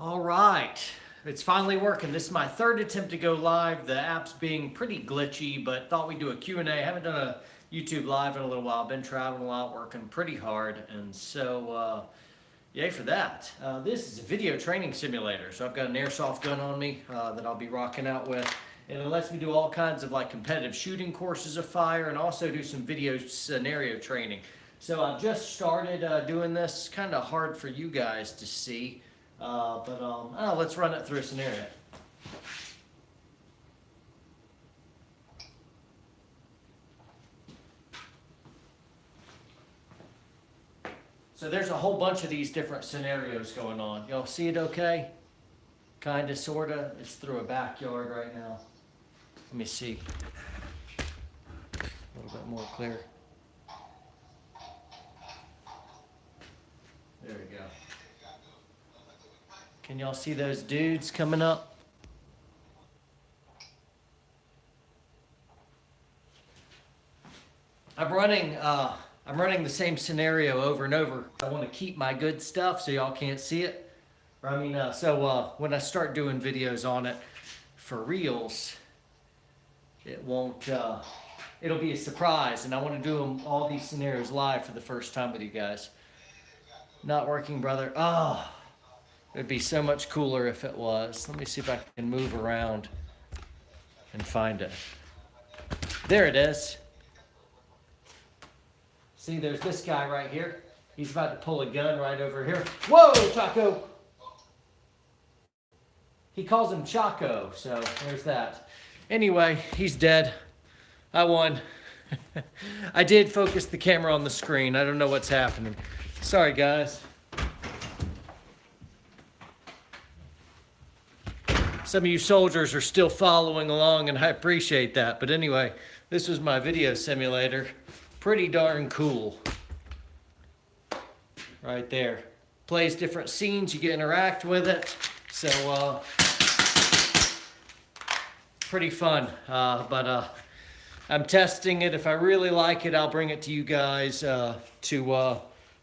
All right, it's finally working. This is my third attempt to go live. The app's being pretty glitchy, but thought we'd do a Q&A. Haven't done a YouTube live in a little while. Been traveling a lot, working pretty hard, and so yay for that. This is a video training simulator, so I've got an airsoft gun on me that I'll be rocking out with. And it lets me do all kinds of like competitive shooting courses of fire and also do some video scenario training. So I've just started doing this. Kind of hard for you guys to see. Let's run it through a scenario. So there's a whole bunch of these different scenarios going on. Y'all see it okay? Kinda, sorta. It's through a backyard right now. Let me see. A little bit more clear. There we go. Can y'all see those dudes coming up? I'm running the same scenario over and over. I want to keep my good stuff so y'all can't see it. When I start doing videos on it for reals, it won't. It'll be a surprise, and I want to do all these scenarios live for the first time with you guys. Not working, brother. Oh. It'd be so much cooler if it was. Let me see if I can move around and find it. There it is. See, there's this guy right here. He's about to pull a gun right over here. Whoa, Chaco! He calls him Chaco, so there's that. Anyway, he's dead. I won. I did focus the camera on the screen. I don't know what's happening. Sorry, guys. Some of you soldiers are still following along, and I appreciate that. But anyway, this was my video simulator. Pretty darn cool. Right there. Plays different scenes. You get to interact with it. So, pretty fun. I'm testing it. If I really like it, I'll bring it to you guys to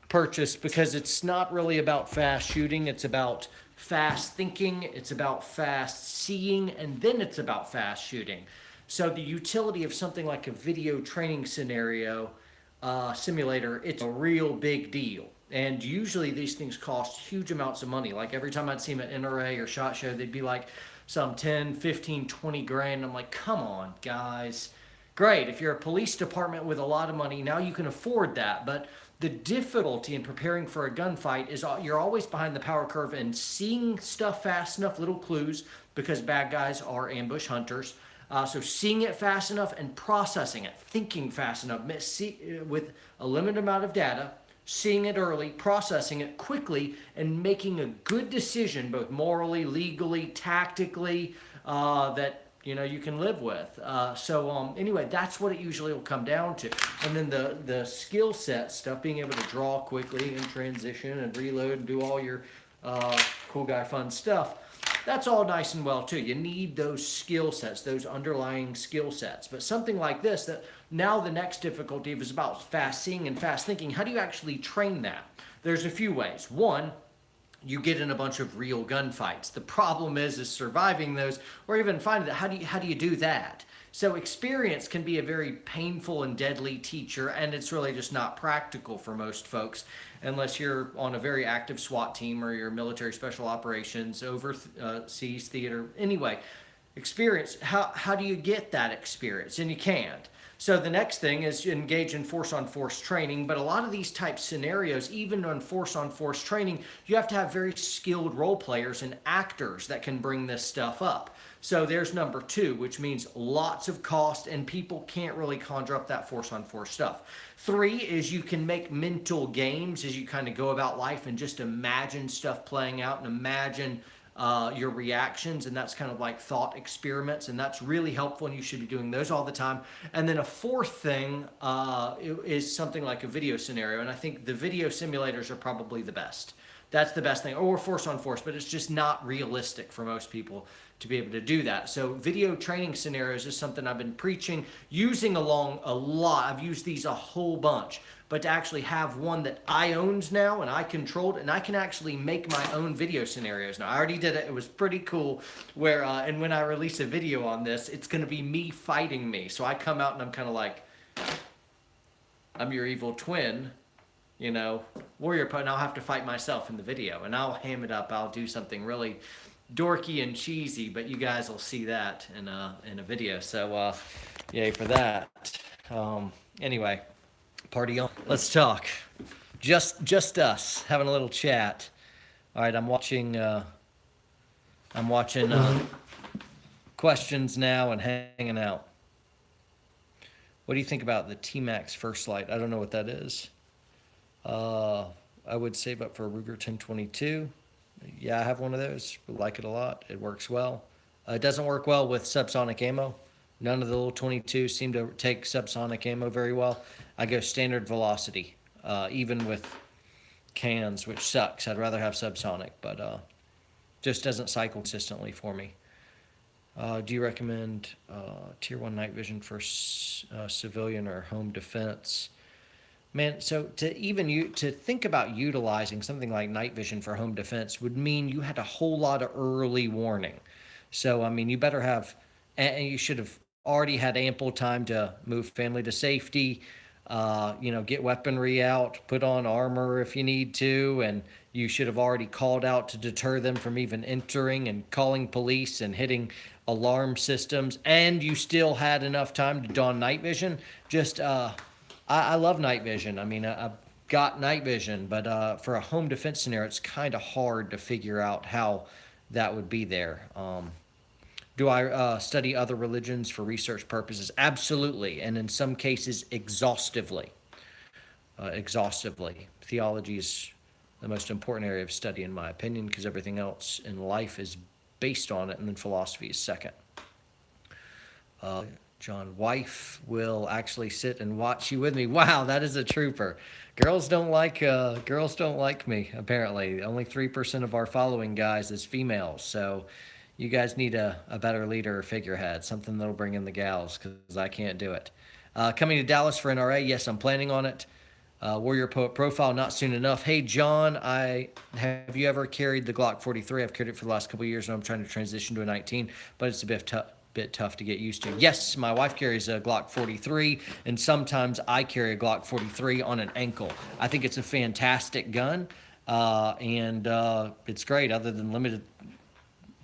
purchase, because it's not really about fast shooting. It's about fast thinking, it's about fast seeing, and then it's about fast shooting. So the utility of something like a video training scenario simulator, it's a real big deal. And usually these things cost huge amounts of money. Like every time I'd see them at NRA or SHOT Show, they'd be like some 10, 15, 20 grand. I'm like, come on, guys. Great, if you're a police department with a lot of money, now you can afford that. But the difficulty in preparing for a gunfight is you're always behind the power curve and seeing stuff fast enough, little clues, because bad guys are ambush hunters. So seeing it fast enough and processing it, thinking fast enough, with a limited amount of data, seeing it early, processing it quickly, and making a good decision, both morally, legally, tactically, that you can live with. Anyway, that's what it usually will come down to. And then the skill set stuff, being able to draw quickly and transition and reload and do all your cool guy fun stuff, that's all nice and well too. You need those skill sets, those underlying skill sets. But something like this, that now the next difficulty is about fast seeing and fast thinking. How do you actually train that? There's a few ways. One, you get in a bunch of real gunfights. The problem is surviving those, or even finding that. How do you do that? So experience can be a very painful and deadly teacher, and it's really just not practical for most folks unless you're on a very active SWAT team or your military special operations, overseas theater. Anyway, experience, how do you get that experience? And you can't. So the next thing is engage in force-on-force training, but a lot of these type scenarios, even on force-on-force training, you have to have very skilled role players and actors that can bring this stuff up. So there's number 2, which means lots of cost, and people can't really conjure up that force-on-force stuff. 3 is you can make mental games as you kind of go about life and just imagine stuff playing out and imagine your reactions, and that's kind of like thought experiments, and that's really helpful, and you should be doing those all the time. And then a 4th thing is something like a video scenario, and I think the video simulators are probably the best. That's the best thing. Or force on force, but it's just not realistic for most people to be able to do that. So video training scenarios is something I've been preaching, using along a lot. I've used these a whole bunch, but to actually have one that I owned now and I controlled, and I can actually make my own video scenarios now. I already did it. It was pretty cool. Where and when I release a video on this, it's going to be me fighting me. So I come out and I'm kind of like, I'm your evil twin, you know, warrior opponent. I'll have to fight myself in the video, and I'll ham it up. I'll do something really dorky and cheesy, but you guys will see that in a video. So yay for that. Anyway, party on. Let's talk. Just us having a little chat. All right, I'm watching questions now and hanging out. What do you think about the T-Max First Light? I don't know what that is. I would save up for a Ruger 1022. Yeah, I have one of those. Like it a lot. It works well. It doesn't work well with subsonic ammo. None of the little 22s seem to take subsonic ammo very well. I go standard velocity, even with cans, which sucks. I'd rather have subsonic, but just doesn't cycle consistently for me. Do you recommend Tier 1 night vision for civilian or home defense? Man, so to think about utilizing something like night vision for home defense would mean you had a whole lot of early warning. So, I mean, you better have, and you should have already had ample time to move family to safety, you know, get weaponry out, put on armor if you need to, and you should have already called out to deter them from even entering and calling police and hitting alarm systems, and you still had enough time to don night vision. Just, I love night vision. I mean, I've got night vision, but for a home defense scenario, it's kind of hard to figure out how that would be there. Do I study other religions for research purposes? Absolutely, and in some cases, exhaustively. Theology is the most important area of study, in my opinion, because everything else in life is based on it, and then philosophy is second. John, wife will actually sit and watch you with me. Wow, that is a trooper. Girls don't like me, apparently. Only 3% of our following guys is females, so you guys need a better leader or figurehead, something that'll bring in the gals, because I can't do it. Coming to Dallas for NRA, yes, I'm planning on it. Warrior Poet profile, not soon enough. Hey, John, have you ever carried the Glock 43? I've carried it for the last couple of years, and I'm trying to transition to a 19, but it's a bit tough to get used to. Yes, my wife carries a Glock 43, and sometimes I carry a Glock 43 on an ankle. I think it's a fantastic gun, and it's great other than limited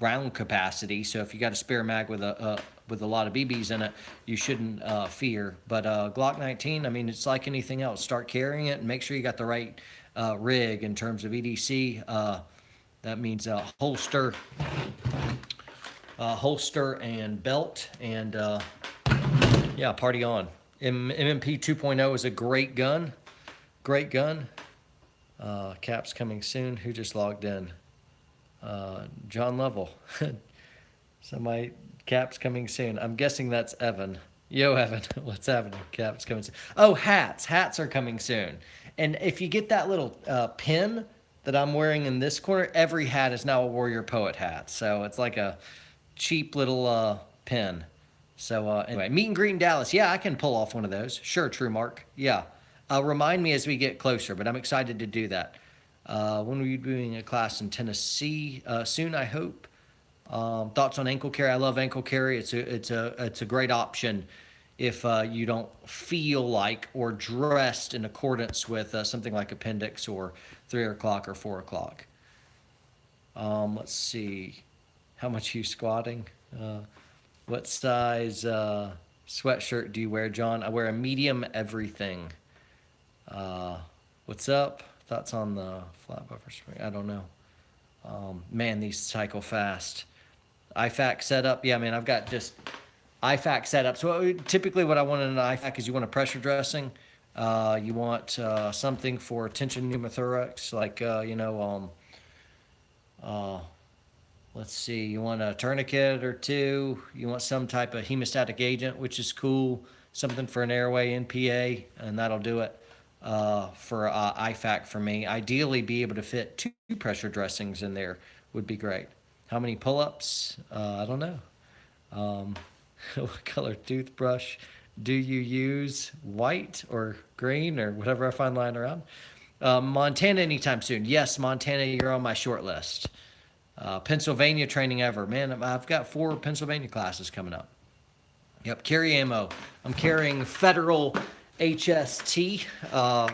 round capacity. So if you got a spare mag with a lot of BBs in it, you shouldn't fear. But Glock 19, I mean, it's like anything else. Start carrying it and make sure you got the right rig in terms of EDC. That means holster and belt, and yeah, party on. MMP 2.0 is a great gun. Caps coming soon. Who just logged in? John Lovell. So my caps coming soon. I'm guessing that's Evan. Yo, Evan, what's happening? Caps coming soon. Oh, hats. Hats are coming soon. And if you get that little pin that I'm wearing in this corner, every hat is now a Warrior Poet hat. So it's like a cheap little pin. So anyway, meet and greet in Dallas. Yeah, I can pull off one of those. Sure, True Mark. Yeah. Remind me as we get closer, but I'm excited to do that. When are you doing a class in Tennessee? Soon, I hope. Thoughts on ankle carry? I love ankle carry. It's a great option if you don't feel like or dressed in accordance with something like appendix or 3 o'clock or 4 o'clock. Let's see. How much are you squatting? What size sweatshirt do you wear, John? I wear a medium everything. What's up? Thoughts on the flat buffer spring? I don't know. Man, these cycle fast. IFAC setup. Yeah, man, I've got just IFAC setup. So typically what I want in an IFAC is you want a pressure dressing. You want something for tension pneumothorax, like, let's see, you want a tourniquet or two. You want some type of hemostatic agent, which is cool. Something for an airway NPA, and that'll do it. for IFAC for me. Ideally, be able to fit 2 pressure dressings in there would be great. How many pull-ups? I don't know. What color toothbrush do you use? White or green or whatever I find lying around? Montana anytime soon. Yes, Montana, you're on my short list. Pennsylvania training ever. Man, I've got 4 Pennsylvania classes coming up. Yep, carry ammo. I'm carrying Federal HST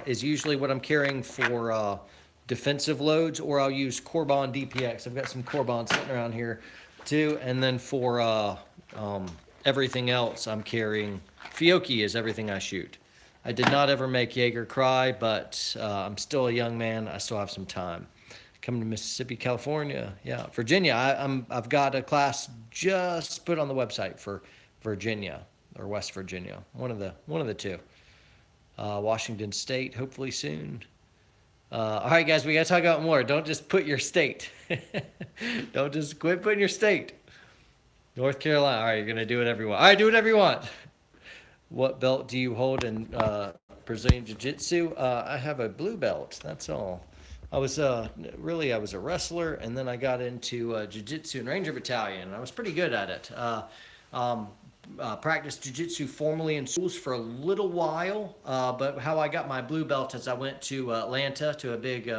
is usually what I'm carrying for defensive loads, or I'll use Corbon DPX. I've got some Corbon sitting around here too. And then for everything else, I'm carrying Fiocchi is everything I shoot. I did not ever make Jaeger cry, but I'm still a young man. I still have some time. Coming to Mississippi, California, yeah, Virginia. I've got a class just put on the website for Virginia or West Virginia, one of the two. Washington State, hopefully soon. All right, guys, we got to talk about more. Don't just put your state. Don't just quit putting your state. North Carolina. All right, you're going to do whatever you want. All right, do whatever you want. What belt do you hold in Brazilian Jiu-Jitsu? I have a blue belt. That's all. I was a wrestler, and then I got into Jiu-Jitsu and Ranger Battalion, and I was pretty good at it. Practiced Jiu-Jitsu formally in schools for a little while, but how I got my blue belt is I went to Atlanta to a big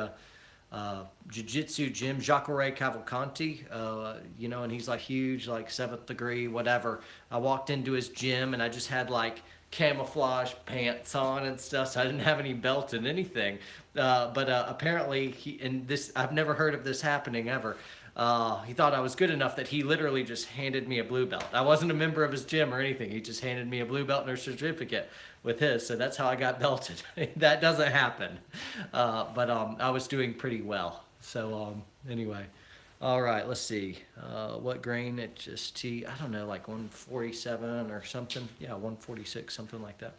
Jiu-Jitsu gym, Jacare Cavalcanti, and he's like huge, like 7th degree, whatever. I walked into his gym, and I just had like camouflage pants on and stuff, so I didn't have any belt and anything. But apparently, I've never heard of this happening ever. He thought I was good enough that he literally just handed me a blue belt. I wasn't a member of his gym or anything. He just handed me a blue belt and a certificate with his. So that's how I got belted. That doesn't happen. But I was doing pretty well. So anyway. All right, let's see. What grain? It's just tea. I don't know, like 147 or something. Yeah, 146, something like that.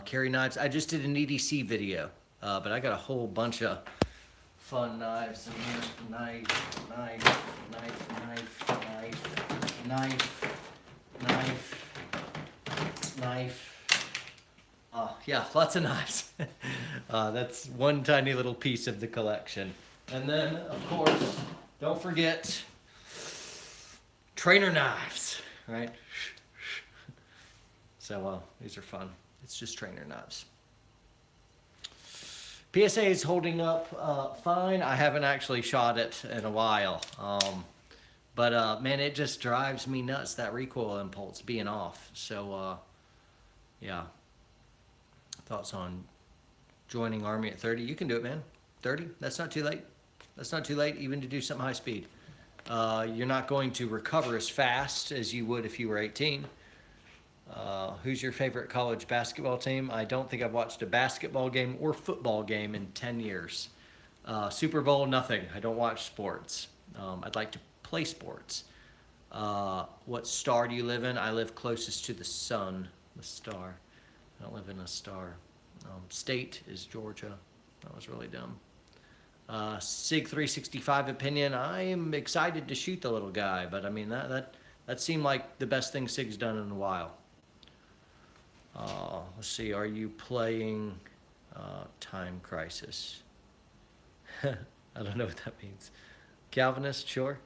Carry knives. I just did an EDC video, but I got a whole bunch of fun knives in here. Knife, knife, knife, knife, knife, knife, knife, knife. Yeah, lots of knives. That's one tiny little piece of the collection. And then, of course, don't forget trainer knives, right? So these are fun. It's just trainer knives. PSA is holding up fine. I haven't actually shot it in a while. But man, it just drives me nuts, that recoil impulse being off. So, yeah. Thoughts on joining Army at 30? You can do it, man. 30? That's not too late. That's not too late even to do something high speed. You're not going to recover as fast as you would if you were 18. Who's your favorite college basketball team? I don't think I've watched a basketball game or football game in 10 years. Super Bowl, nothing. I don't watch sports. I'd like to play sports. What star do you live in? I live closest to the sun, the star. I don't live in a star. State is Georgia. That was really dumb. Sig 365 opinion. I am excited to shoot the little guy, but I mean that seemed like the best thing Sig's done in a while. Let's see. Are you playing Time Crisis? I don't know what that means. Calvinist, sure.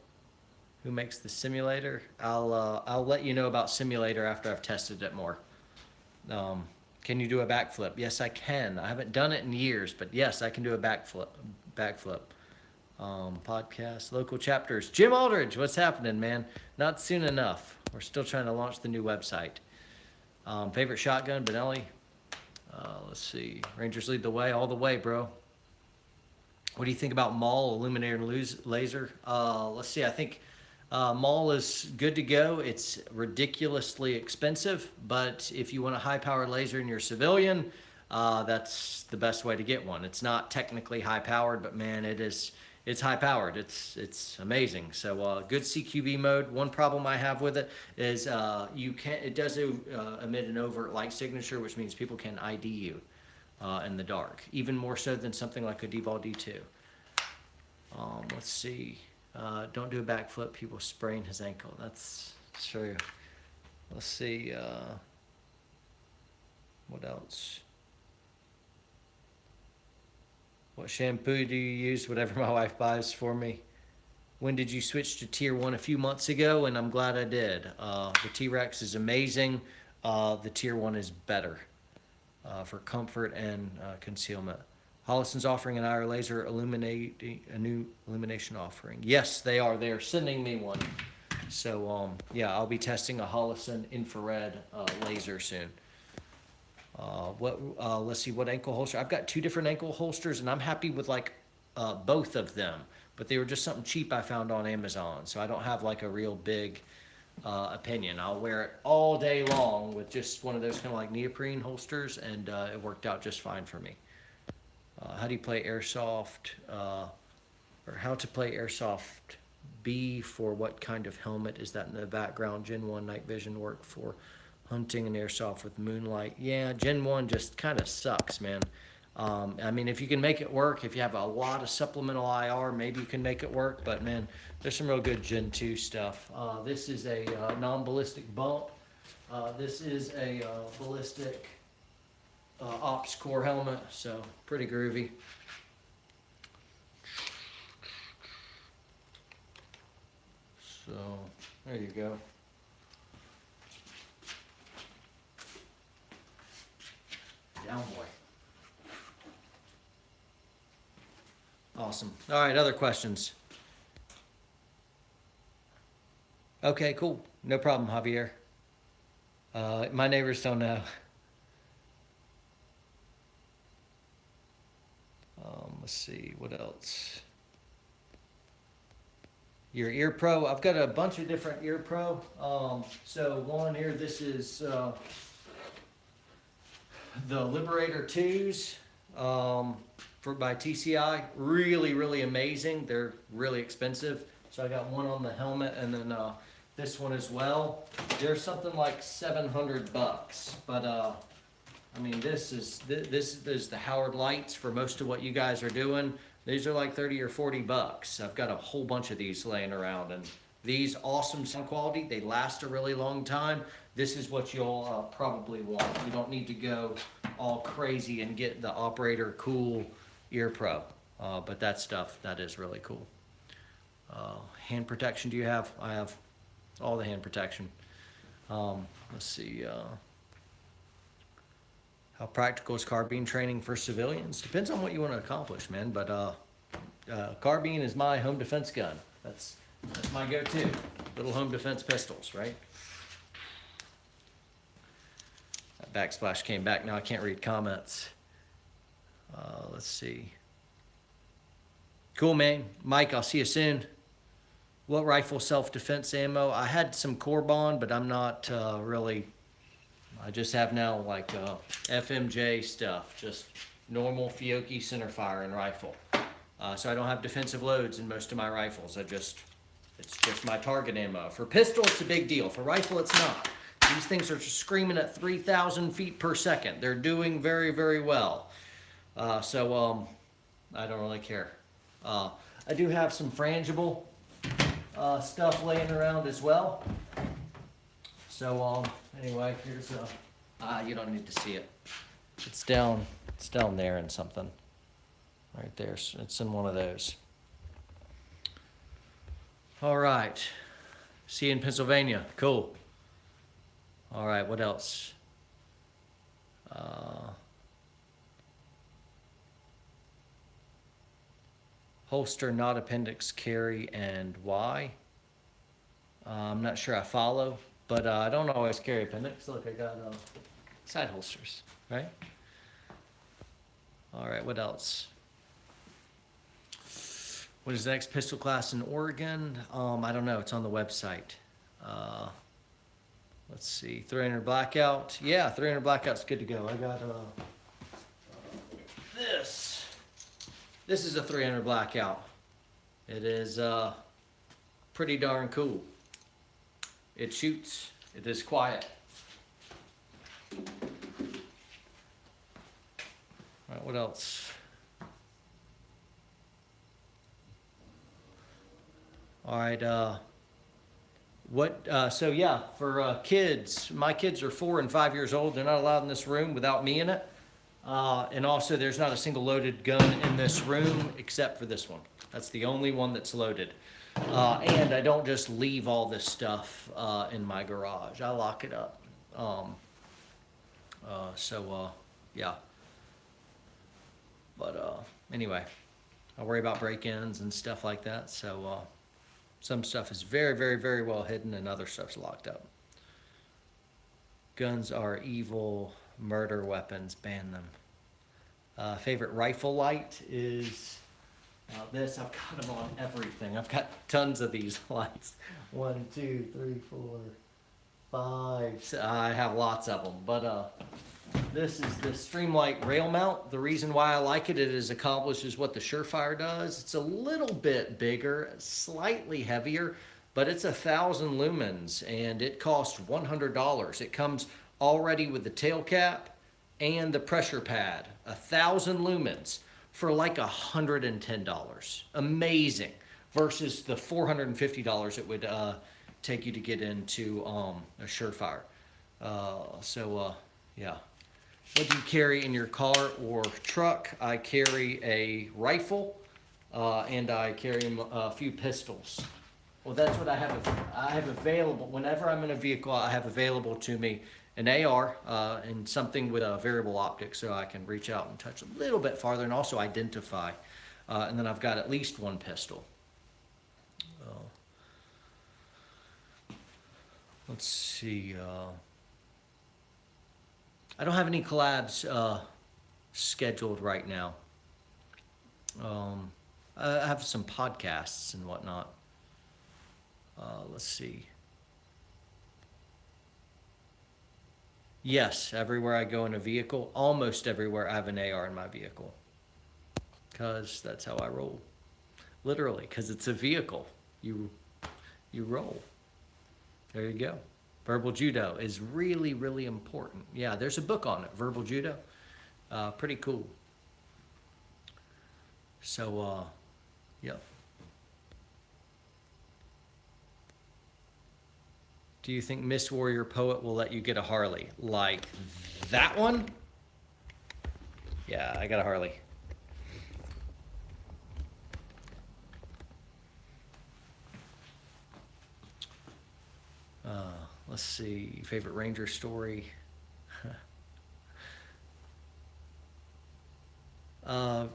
Who makes the simulator? I'll let you know about simulator after I've tested it more. Can you do a backflip? Yes, I can. I haven't done it in years, but yes, I can do a backflip. Podcast, local chapters. Jim Aldridge, what's happening, man? Not soon enough. We're still trying to launch the new website. Favorite shotgun, Benelli. Let's see. Rangers lead the way, all the way, bro. What do you think about Maul, Illuminator, and Laser? Let's see. I think Maul is good to go. It's ridiculously expensive, but if you want a high-powered laser in your civilian, that's the best way to get one. It's not technically high-powered, but man, it's high-powered. It's amazing. So good CQB mode. One problem I have with it is it does emit an overt light signature, which means people can ID you in the dark, even more so than something like a D-Ball D2. Let's see. Don't do a backflip. People sprain his ankle. That's true. Let's see. What else? What shampoo do you use? Whatever my wife buys for me. When did you switch to Tier 1? A few months ago, and I'm glad I did. The T-Rex is amazing. The Tier 1 is better for comfort and concealment. Hollison's offering an IR laser a new illumination offering. Yes, they are. They are sending me one. So, yeah, I'll be testing a Hollison infrared laser soon. Let's see, what ankle holster? I've got 2 different ankle holsters, and I'm happy with like both of them. But they were just something cheap I found on Amazon, so I don't have like a real big opinion. I'll wear it all day long with just one of those kind of like neoprene holsters, and it worked out just fine for me. How do you play airsoft? Or how to play airsoft B for what kind of helmet? Is that in the background? Gen 1 night vision work for hunting and airsoft with moonlight. Yeah, Gen 1 just kind of sucks, man. I mean, if you can make it work, if you have a lot of supplemental IR, maybe you can make it work. But, man, there's some real good Gen 2 stuff. This is a non-ballistic bump. This is a ballistic ops core helmet, so pretty groovy. So, there you go. Down, boy. Awesome. All right, other questions? Okay, cool. No problem, Javier. My neighbors don't know. Let's see, what else? Your ear pro. I've got a bunch of different ear pro. So one here, this is the Liberator 2s by TCI. Really, really amazing. They're really expensive. So I got one on the helmet, and then this one as well. They're something like $700, but I mean, this is the Howard lights for most of what you guys are doing. These are like 30 or 40 bucks. I've got a whole bunch of these laying around, and these awesome sound quality. They last a really long time. This is what you'll probably want. You don't need to go all crazy and get the operator cool ear pro, but that stuff, that is really cool. Hand protection do you have? I have all the hand protection. Let's see. How practical is carbine training for civilians? Depends on what you want to accomplish, man. But carbine is my home defense gun. That's my go-to. Little home defense pistols, right? That backsplash came back. Now I can't read comments. Let's see. Cool, man. Mike, I'll see you soon. What rifle self-defense ammo? I had some Corbon, but I'm not really... I just have now like FMJ stuff, just normal Fiocchi centerfire and rifle. So I don't have defensive loads in most of my rifles. It's just my target ammo. For pistol, it's a big deal. For rifle, it's not. These things are screaming at 3,000 feet per second. They're doing very, very well. So I don't really care. I do have some frangible stuff laying around as well. So anyway, here's you don't need to see it. It's down there in something. Right there. It's in one of those. All right. See you in Pennsylvania. Cool. All right, what else? Holster, not appendix carry, and why? I'm not sure I follow. But I don't always carry appendix. Look, I got side holsters, right? All right, what else? What is the next pistol class in Oregon? I don't know. It's on the website. Let's see. 300 blackout. Yeah, 300 blackout's good to go. I got this. This is a 300 blackout. It is pretty darn cool. It shoots. It is quiet. All right, what else? All right, so yeah, for kids, my kids are 4 and 5 years old. They're not allowed in this room without me in it. And also, there's not a single loaded gun in this room except for this one. That's the only one that's loaded. And I don't just leave all this stuff in my garage. I lock it up. Yeah. But anyway, I worry about break-ins and stuff like that. So some stuff is very, very, very well hidden, and other stuff's locked up. Guns are evil, murder weapons, ban them. Favorite rifle light is this. I've got them on everything. I've got tons of these lights. 1, 2, 3, 4, 5. So I have lots of them. But this is the Streamlight rail mount. The reason why I like it, it accomplishes what the Surefire does. It's a little bit bigger, slightly heavier, but it's 1,000 lumens and it costs $100. It comes already with the tail cap and the pressure pad. 1,000 lumens for like $110. Amazing. Versus the $450 it would take you to get into a Surefire. Yeah. What do you carry in your car or truck? I carry a rifle and I carry a few pistols. Well, that's what I have available. Whenever I'm in a vehicle, I have available to me an AR and something with a variable optic so I can reach out and touch a little bit farther and also identify. And then I've got at least one pistol. Let's see. I don't have any collabs scheduled right now. I have some podcasts and whatnot. Let's see. Yes, everywhere I go in a vehicle, almost everywhere I have an AR in my vehicle. Because that's how I roll. Literally, because it's a vehicle. You roll. There you go. Verbal judo is really, really important. Yeah, there's a book on it, Verbal Judo. Pretty cool. So, yep. Do you think Miss Warrior Poet will let you get a Harley? Like that one? Yeah, I got a Harley. Let's see, favorite Ranger story.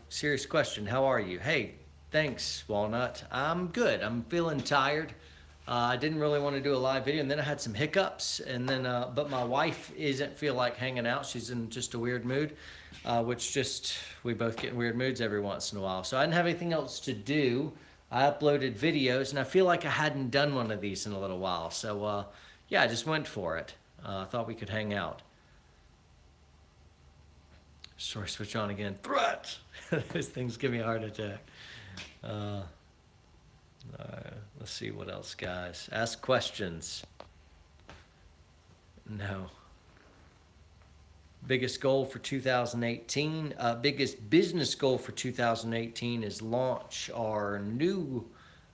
Serious question, how are you? Hey, thanks, Walnut. I'm good, I'm feeling tired. I didn't really want to do a live video, and then I had some hiccups, and then, but my wife doesn't feel like hanging out. She's in just a weird mood, we both get in weird moods every once in a while. So I didn't have anything else to do. I uploaded videos, and I feel like I hadn't done one of these in a little while. So, yeah, I just went for it. I thought we could hang out. Sorry, switch on again. Threat! Those things give me a heart attack. Let's see what else, guys. Ask questions. No. Biggest goal for 2018. Biggest business goal for 2018 is launch our new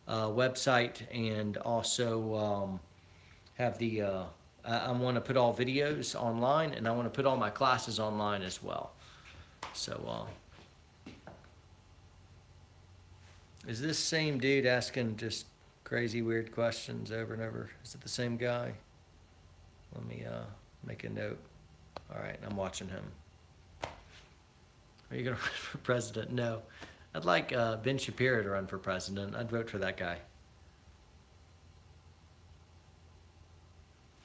website and also have the, I want to put all videos online and I want to put all my classes online as well. So, is this same dude asking just crazy weird questions over and over? Is it the same guy? Let me make a note. All right, I'm watching him. Are you gonna run for president? No. I'd like Ben Shapiro to run for president. I'd vote for that guy.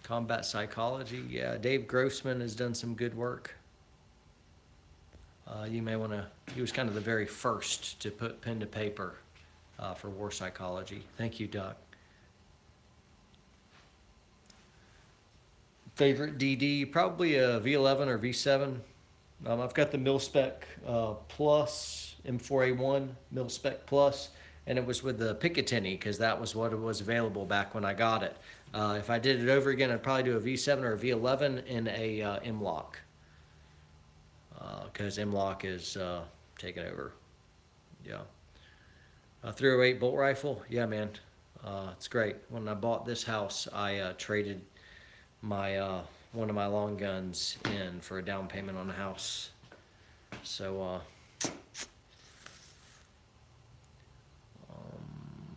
Combat psychology, yeah. Dave Grossman has done some good work. You may want to, he was kind of the very first to put pen to paper for war psychology. Thank you, Doc. Favorite DD, probably a V11 or V7. I've got the Mil-Spec Plus, M4A1 Mil-Spec Plus, and it was with the Picatinny because that was what it was available back when I got it. If I did it over again, I'd probably do a V7 or a V11 in a M-Lock because M-Lock is taking over. Yeah. 308 bolt rifle, yeah, man, it's great. When I bought this house, I traded my one of my long guns in for a down payment on a house. So,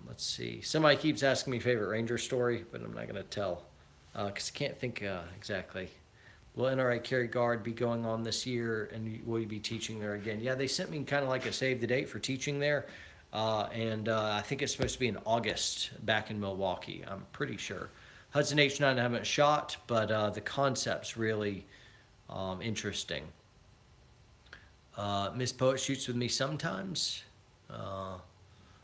let's see. Somebody keeps asking me favorite Ranger story, but I'm not going to tell because I can't think exactly. Will NRA Carry Guard be going on this year, and will you be teaching there again? Yeah, they sent me kind of like a save the date for teaching there, and I think it's supposed to be in August back in Milwaukee. I'm pretty sure. Hudson H9 I haven't shot, but the concept's really interesting. Miss Poet shoots with me sometimes.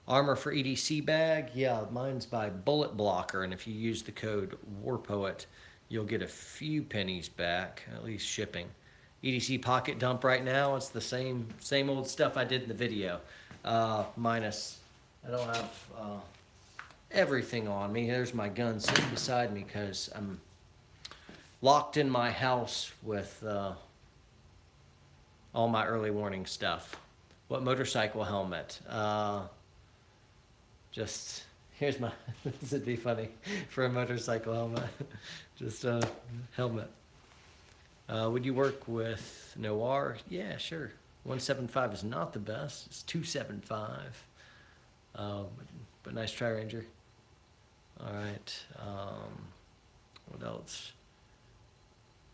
Armor for EDC bag, yeah, mine's by Bullet Blocker, and if you use the code WARPOET, you'll get a few pennies back, at least shipping. EDC pocket dump right now, it's the same old stuff I did in the video, minus I don't have everything on me. There's my gun sitting beside me because I'm locked in my house with all my early warning stuff. What motorcycle helmet? Just, here's my, this would be funny for a motorcycle helmet. Just a helmet. Would you work with Noir? Yeah, sure. 175 is not the best. It's 275. But nice try, Ranger. All right. What else?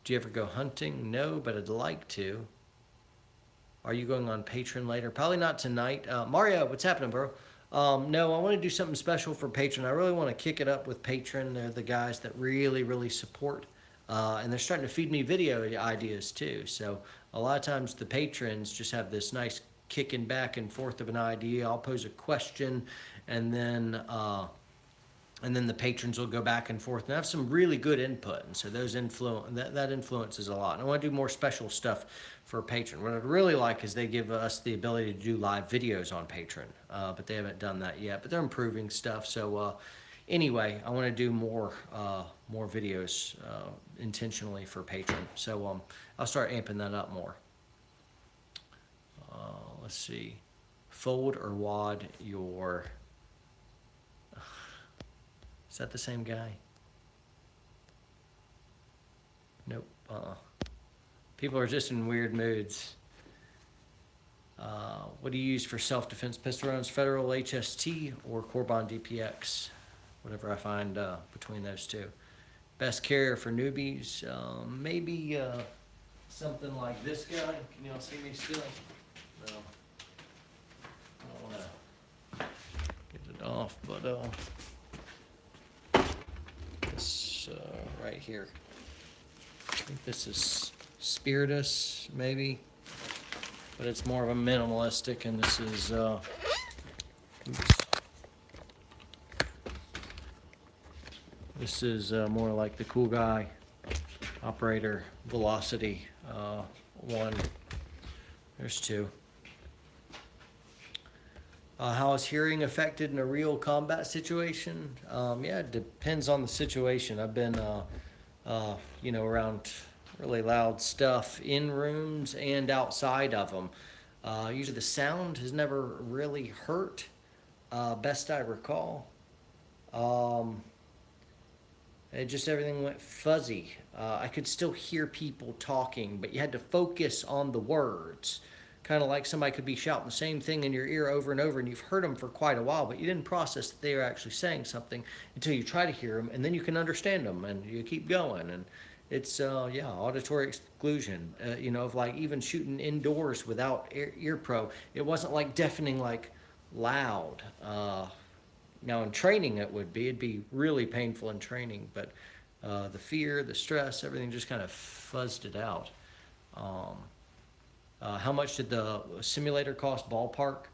Do you ever go hunting? No, but I'd like to. Are you going on Patreon later? Probably not tonight. Mario, what's happening, bro? No, I want to do something special for Patreon. I really want to kick it up with Patreon. They're the guys that really, really support. And they're starting to feed me video ideas too. So a lot of times the patrons just have this nice kicking back and forth of an idea. I'll pose a question, and then the patrons will go back and forth and have some really good input. And so those that influences a lot. And I want to do more special stuff for Patreon. What I'd really like is they give us the ability to do live videos on Patreon, but they haven't done that yet. But they're improving stuff. So anyway, I want to do more videos intentionally for Patreon. So I'll start amping that up more. Let's see, fold or wad your. Is that the same guy? Nope. People are just in weird moods. What do you use for self-defense pistol rounds? Federal HST or Corbon DPX? Whatever I find between those two. Best carrier for newbies? Maybe something like this guy. Can y'all see me still? No. I don't want to get it off, but this right here. I think this is Spiritus, maybe, but it's more of a minimalistic, and this is this is more like the cool guy operator velocity one. There's two. How is hearing affected in a real combat situation? Yeah, it depends on the situation. I've been, around really loud stuff in rooms and outside of them. Usually the sound has never really hurt, best I recall. Everything went fuzzy. I could still hear people talking, but you had to focus on the words. Kind of like somebody could be shouting the same thing in your ear over and over, and you've heard them for quite a while, but you didn't process that they were actually saying something until you try to hear them, and then you can understand them, and you keep going. And it's, auditory exclusion, of like even shooting indoors without ear pro. It wasn't like deafening, like loud. Now in training it'd be really painful in training, but the fear, the stress, everything just kind of fuzzed it out. How much did the simulator cost ballpark?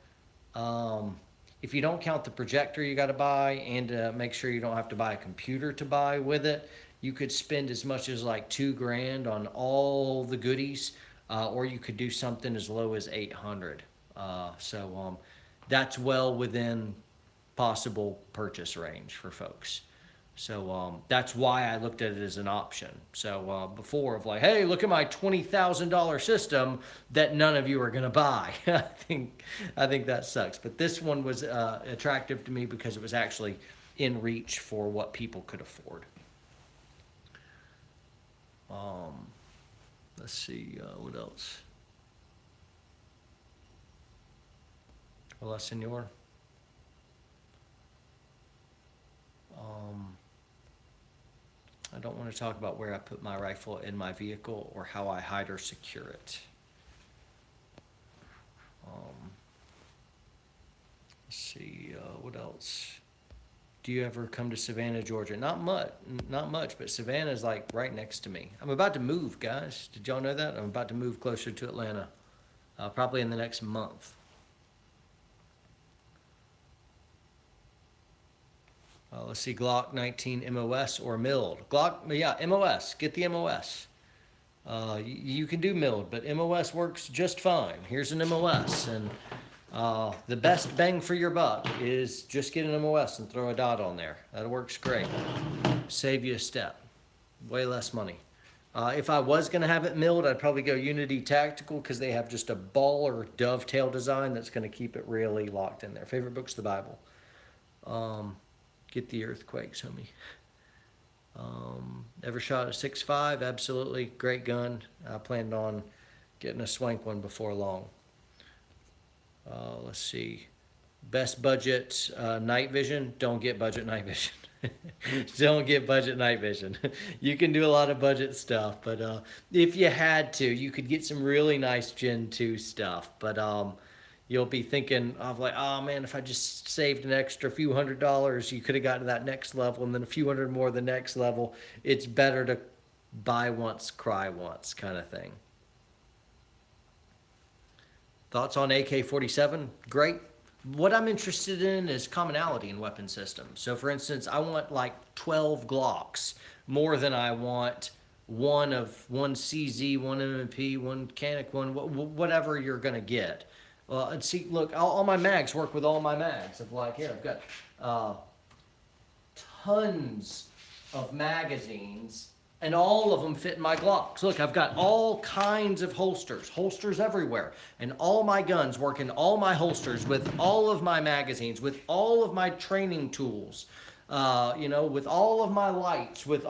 If you don't count the projector you got to buy, and make sure you don't have to buy a computer to buy with it, you could spend as much as like $2,000 on all the goodies, or you could do something as low as $800. So that's well within possible purchase range for folks. So that's why I looked at it as an option. So before of like, hey, look at my $20,000 system that none of you are gonna buy. I think that sucks. But this one was attractive to me because it was actually in reach for what people could afford. Let's see what else. Hola, senor. I don't want to talk about where I put my rifle in my vehicle or how I hide or secure it. Let's see, what else? Do you ever come to Savannah, Georgia? Not much, but Savannah is like right next to me. I'm about to move, guys. Did y'all know that? I'm about to move closer to Atlanta, probably in the next month. Let's see, Glock 19 MOS or milled. Glock, yeah, MOS. Get the MOS. You can do milled, but MOS works just fine. Here's an MOS, and the best bang for your buck is just get an MOS and throw a dot on there. That works great. Save you a step. Way less money. If I was going to have it milled, I'd probably go Unity Tactical because they have just a baller dovetail design that's going to keep it really locked in there. Favorite book's the Bible. Get the earthquakes, homie. Ever shot a 6.5? Absolutely. Great gun. I planned on getting a swank one before long. Let's see. Best budget night vision. Don't get budget night vision. Don't get budget night vision. You can do a lot of budget stuff, but if you had to, you could get some really nice Gen 2 stuff. But you'll be thinking of like, oh man, if I just saved an extra few $100s, you could have got to that next level, and then a few hundred more the next level. It's better to buy once, cry once kind of thing. Thoughts on AK-47? Great. What I'm interested in is commonality in weapon systems. So for instance, I want like 12 Glocks more than I want one CZ, one M&P, one Canic, one whatever you're going to get. Well, and see, look, all my mags work with all my mags. Of like, here, I've got tons of magazines, and all of them fit in my Glocks. Look, I've got all kinds of holsters everywhere, and all my guns work in all my holsters with all of my magazines, with all of my training tools, with all of my lights, it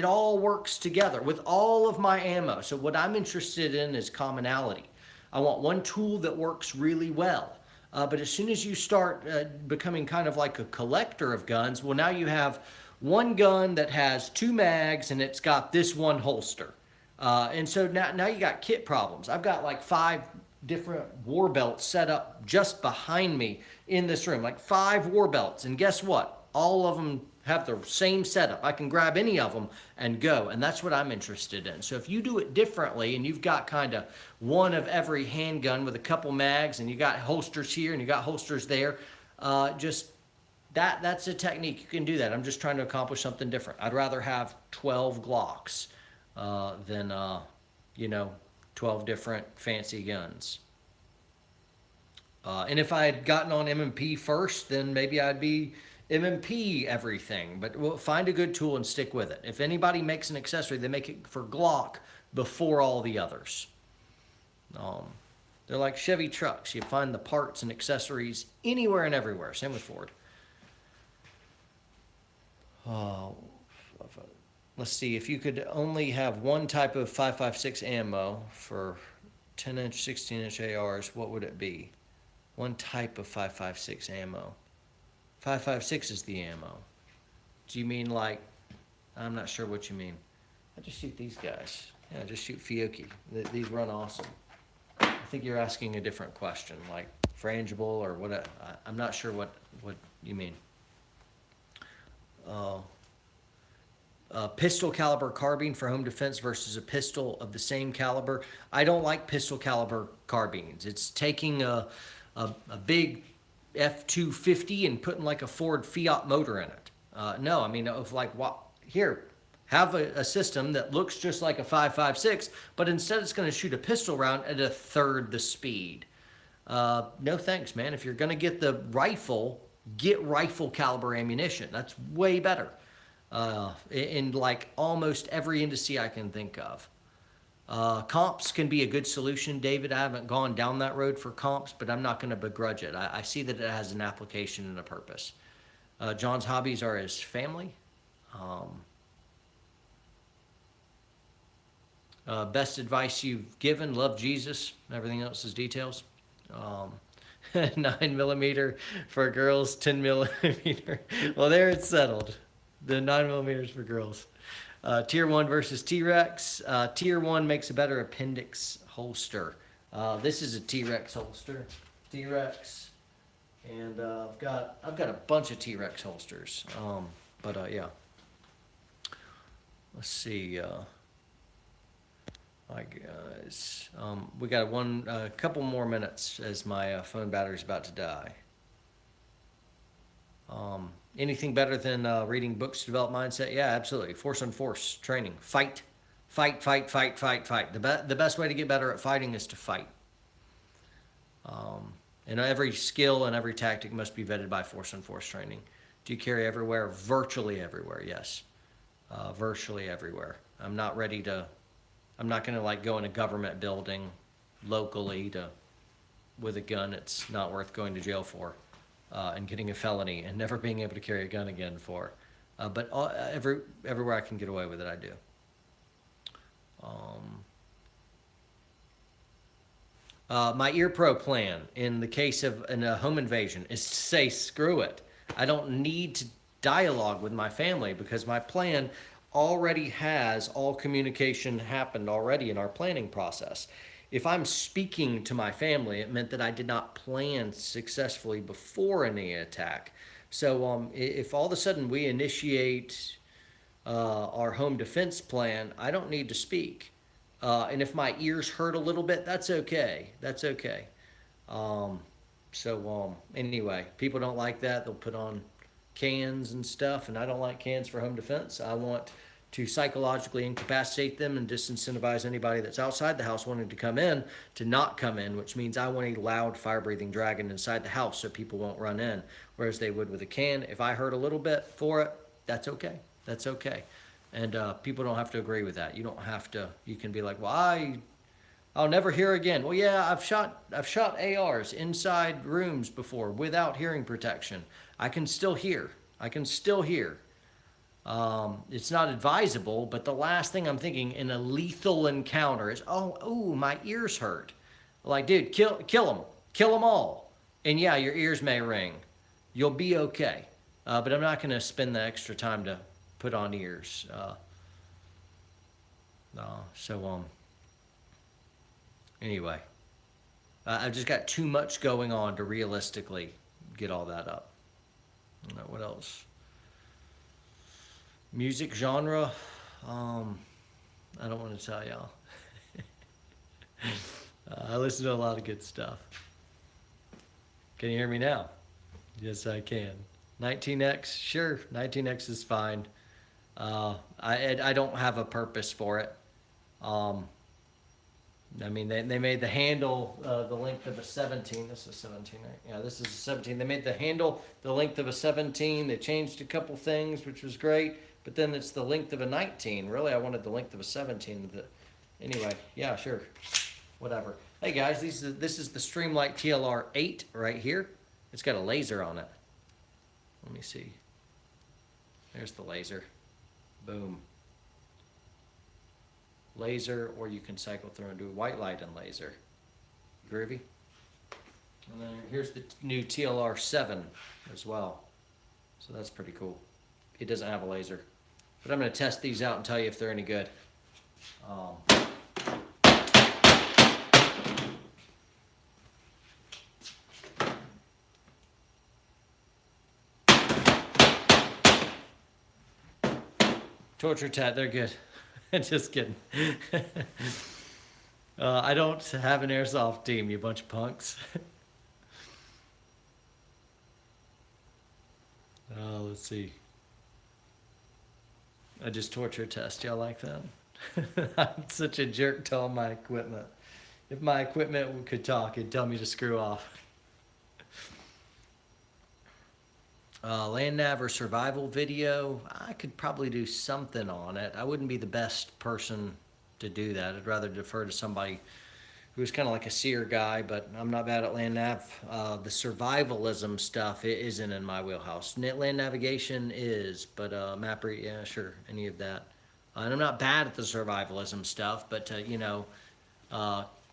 all works together, with all of my ammo. So what I'm interested in is commonality. I want one tool that works really well. But as soon as you start becoming kind of like a collector of guns, well, now you have one gun that has 2 mags and it's got this one holster. And so now you got kit problems. I've got like 5 different war belts set up just behind me in this room, like 5 war belts. And guess what? All of them have the same setup. I can grab any of them and go, and that's what I'm interested in. So if you do it differently and you've got kind of one of every handgun with a couple mags, and you got holsters here and you got holsters there, that's a technique. You can do that. I'm just trying to accomplish something different. I'd rather have 12 Glocks than 12 different fancy guns. And if I had gotten on M&P first, then maybe I'd be M&P everything, but we'll find a good tool and stick with it. If anybody makes an accessory, they make it for Glock before all the others. They're like Chevy trucks. You find the parts and accessories anywhere and everywhere. Same with Ford. Let's see, if you could only have one type of 5.56 ammo for 10-inch, 16-inch ARs, what would it be? One type of 5.56 ammo. 5.56 is the ammo. Do you mean like, I'm not sure what you mean. I just shoot these guys. Yeah, I just shoot Fiocchi. These run awesome. I think you're asking a different question, like frangible or what. I'm not sure what you mean. Pistol caliber carbine for home defense versus a pistol of the same caliber. I don't like pistol caliber carbines. It's taking a big F-250 and putting like a Ford Fiat motor in it. No, I mean, of like, here, have a system that looks just like a 5.56, but instead it's going to shoot a pistol round at 1/3 the speed. No thanks, man. If you're going to get the rifle, get rifle caliber ammunition. That's way better. In like almost every industry I can think of. Comps can be a good solution, David. I haven't gone down that road for comps, but I'm not going to begrudge it. I see that it has an application and a purpose. John's hobbies are his family. Best advice you've given, love Jesus. Everything else is details. 9mm for girls, 10mm. Well, there it's settled. The 9mm for girls. Tier 1 versus T-Rex. Tier 1 makes a better appendix holster. This is a T-Rex holster. T-Rex. And I've got a bunch of T-Rex holsters. Yeah. Let's see. Hi guys. We got a couple more minutes as my phone battery's about to die. Anything better than reading books to develop mindset? Yeah, absolutely. Force on force training. Fight. Fight, fight, fight, fight, fight. The best way to get better at fighting is to fight. And every skill and every tactic must be vetted by force on force training. Do you carry everywhere? Virtually everywhere, yes. Virtually everywhere. I'm not going to like go in a government building locally with a gun it's not worth going to jail for. And getting a felony and never being able to carry a gun again for. But everywhere I can get away with it, I do. My ear pro plan in the case of a home invasion is to say, screw it. I don't need to dialogue with my family because my plan already has all communication happened already in our planning process. If I'm speaking to my family, it meant that I did not plan successfully before any attack. So if all of a sudden we initiate our home defense plan, I don't need to speak. And if my ears hurt a little bit, that's okay. That's okay. Anyway, people don't like that. They'll put on cans and stuff, and I don't like cans for home defense. I want to psychologically incapacitate them and disincentivize anybody that's outside the house wanting to come in to not come in, which means I want a loud fire-breathing dragon inside the house so people won't run in, whereas they would with a can. If I hurt a little bit for it, that's okay. That's okay. And people don't have to agree with that. You don't have to. You can be like, well, I'll never hear again. Well, yeah, I've shot ARs inside rooms before without hearing protection. I can still hear. It's not advisable, but the last thing I'm thinking in a lethal encounter is, oh, my ears hurt. Like, dude, kill them all. And yeah, your ears may ring. You'll be okay. But I'm not going to spend the extra time to put on ears. Anyway, I've just got too much going on to realistically get all that up. What else? Music genre, I don't want to tell y'all. I listen to a lot of good stuff. Can you hear me now? Yes, I can. 19X, sure, 19X is fine. I don't have a purpose for it. I mean, they made the handle the length of a 17. This is 17, right? Yeah, this is a 17. They made the handle the length of a 17. They changed a couple things, which was great. But then it's the length of a 19. Really, I wanted the length of a 17. Anyway, yeah, sure. Whatever. Hey, guys, this is the Streamlight Tlr-2 right here. It's got a laser on it. Let me see. There's the laser. Boom. Laser, or you can cycle through and do white light and laser. Groovy. And then here's the new TLR7 as well. So that's pretty cool. It doesn't have a laser. But I'm going to test these out and tell you if they're any good. Torture tat, they're good. Just kidding. I don't have an airsoft team, you bunch of punks. Let's see. I just torture test. Y'all like that? I'm such a jerk to all my equipment. If my equipment could talk, it'd tell me to screw off. Land nav or survival video, I could probably do something on it. I wouldn't be the best person to do that. I'd rather defer to somebody who's kind of like a seer guy, but I'm not bad at land nav. The survivalism stuff, it isn't in my wheelhouse. Land navigation is, but mapper, yeah, sure, any of that. And I'm not bad at the survivalism stuff, but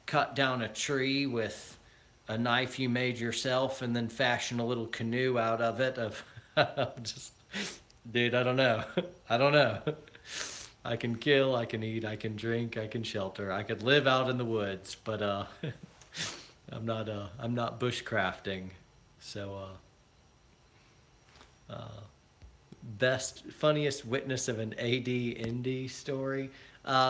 cut down a tree with a knife you made yourself and then fashion a little canoe out of it. Of just, dude, I don't know. I don't know. I can kill, I can eat, I can drink, I can shelter. I could live out in the woods, but I'm not bushcrafting. So best, funniest witness of an AD ND story.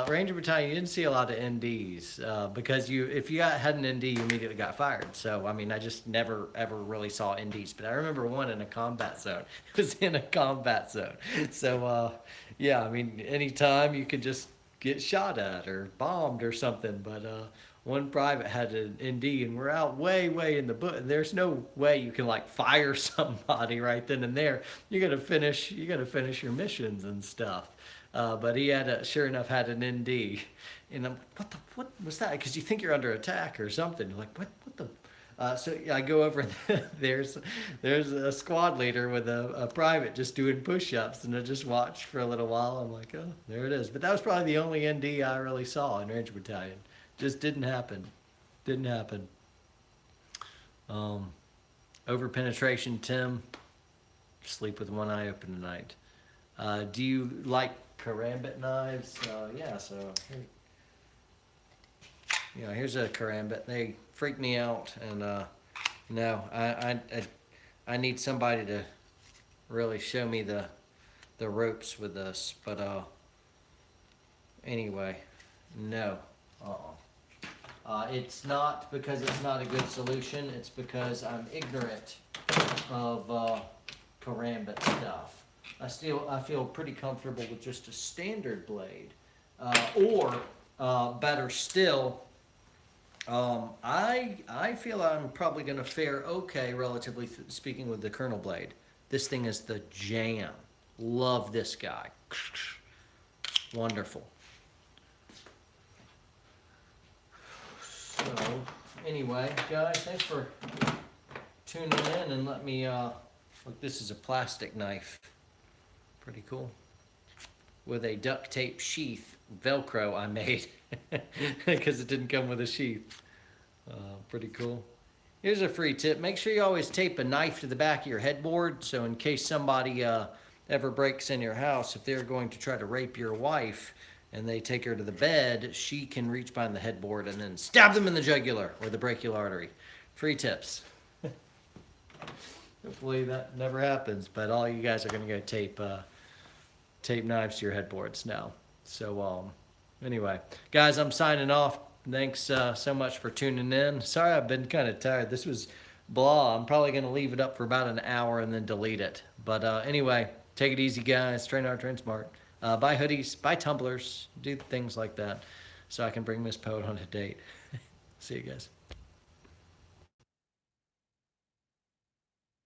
Ranger Battalion, you didn't see a lot of NDs because if you had an ND, you immediately got fired. So, I mean, I just never, ever really saw NDs. But I remember one in a combat zone. It was in a combat zone. So, yeah, I mean, anytime you could just get shot at or bombed or something. But one private had an ND, and we're out way, way in the bush. There's no way you can like fire somebody right then and there. You gotta finish your missions and stuff. But he sure enough, had an ND, and I'm what was that? Because you think you're under attack or something. You're like, what the? So I go over. there's a squad leader with a private just doing push-ups, and I just watched for a little while. I'm like, oh, there it is. But that was probably the only ND I really saw in Ranger Battalion. Just didn't happen. Didn't happen. Over penetration, Tim. Sleep with one eye open tonight. Do you like Karambit knives? Yeah, so here's a Karambit. They freak me out, and no, I need somebody to really show me the ropes with this. But anyway, no. It's not because it's not a good solution. It's because I'm ignorant of Karambit stuff. I feel pretty comfortable with just a standard blade, or better still, I feel I'm probably going to fare okay, relatively speaking, with the Colonel blade. This thing is the jam. Love this guy. Wonderful. So anyway, guys, thanks for tuning in and let me look. This is a plastic knife. Pretty cool. With a duct tape sheath, Velcro I made because it didn't come with a sheath. Pretty cool. Here's a free tip. Make sure you always tape a knife to the back of your headboard, so in case somebody ever breaks in your house, if they're going to try to rape your wife and they take her to the bed, she can reach behind the headboard and then stab them in the jugular or the brachial artery. Free tips. Hopefully that never happens, but all you guys are going to go tape knives to your headboards now. So anyway, guys, I'm signing off. Thanks so much for tuning in. Sorry I've been kind of tired. This was blah. I'm probably going to leave it up for about an hour and then delete it. But anyway, take it easy, guys. Train hard, train smart. Buy hoodies, buy tumblers, do things like that so I can bring Miss Poet on a date. See you guys.